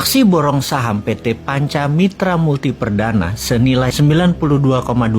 Aksi borong saham PT Panca Mitra Multi Perdana senilai 92,2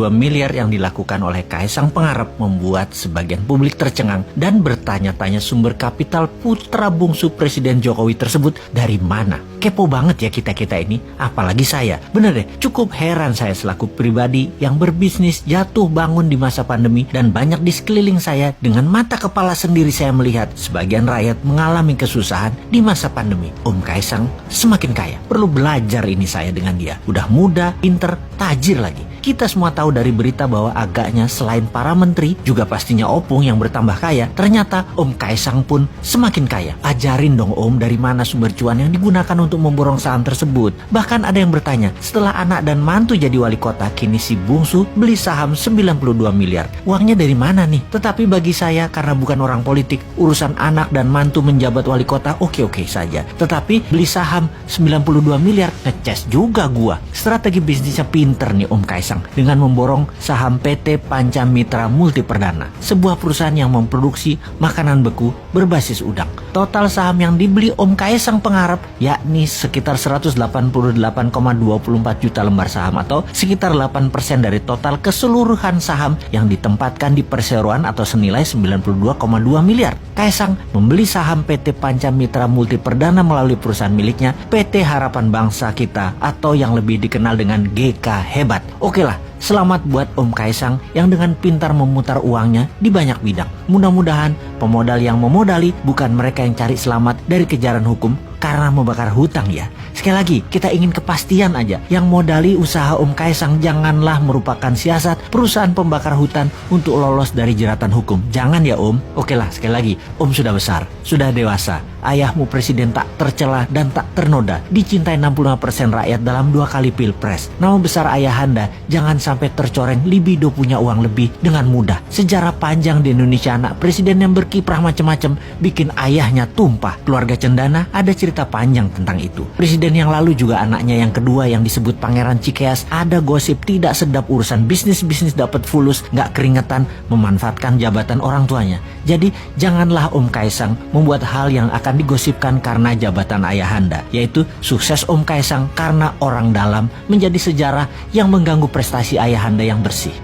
miliar yang dilakukan oleh Kaisang Pangarep membuat sebagian publik tercengang dan bertanya-tanya sumber kapital putra bungsu Presiden Jokowi tersebut dari mana. Kepo banget ya kita-kita ini, apalagi saya. Bener deh, cukup heran saya selaku pribadi yang berbisnis jatuh bangun di masa pandemi dan banyak di sekeliling saya dengan mata kepala sendiri saya melihat sebagian rakyat mengalami kesusahan di masa pandemi. Om Kaisang semakin kaya. Perlu belajar ini saya dengan dia. Udah muda, pinter, tajir lagi. Kita semua tahu dari berita bahwa agaknya selain para menteri, juga pastinya Opung yang bertambah kaya. Ternyata Om Kaisang pun semakin kaya. Ajarin dong Om dari mana sumber cuan yang digunakan untuk memborong saham tersebut. Bahkan ada yang bertanya, setelah anak dan mantu jadi wali kota, kini si bungsu beli saham 92 miliar. Uangnya dari mana nih? Tetapi bagi saya, karena bukan orang politik, urusan anak dan mantu menjabat wali kota oke-oke saja. Tetapi beli saham 92 miliar, ngeces juga gua. Strategi bisnisnya pinter nih Om Kaisang dengan memborong saham PT Panca Mitra Multi Perdana, sebuah perusahaan yang memproduksi makanan beku berbasis udang. Total saham yang dibeli Om Kaisang Pangarep yakni sekitar 188,24 juta lembar saham atau sekitar 8% dari total keseluruhan saham yang ditempatkan di perseroan atau senilai 92,2 miliar. Kaisang membeli saham PT Panca Mitra Multi Perdana melalui perusahaan miliknya PT Harapan Bangsa Kita atau yang lebih dikenal dengan GK Hebat. Oke lah, selamat buat Om Kaisang yang dengan pintar memutar uangnya di banyak bidang. Mudah-mudahan pemodal yang memodali bukan mereka yang cari selamat dari kejaran hukum karena membakar hutang ya. Sekali lagi, kita ingin kepastian aja. Yang modali usaha Om Kaisang janganlah merupakan siasat perusahaan pembakar hutan untuk lolos dari jeratan hukum. Jangan ya Om. Oke lah, sekali lagi, Om sudah besar, sudah dewasa. Ayahmu presiden tak tercela dan tak ternoda. Dicintai 65% rakyat dalam 2 kali pilpres. Nama besar ayahanda jangan sampai tercoreng libido punya uang lebih dengan mudah. Sejarah panjang di Indonesia anak presiden yang berkiprah macam-macam bikin ayahnya tumpah. Keluarga Cendana ada cerita panjang tentang itu. Presiden yang lalu juga anaknya yang kedua yang disebut Pangeran Cikeas ada gosip tidak sedap urusan bisnis dapat fulus, gak keringetan memanfaatkan jabatan orang tuanya. Jadi janganlah Om Kaisang membuat hal yang akan digosipkan karena jabatan ayahanda, yaitu sukses Om Kaisang karena orang dalam menjadi sejarah yang mengganggu prestasi ayahanda yang bersih.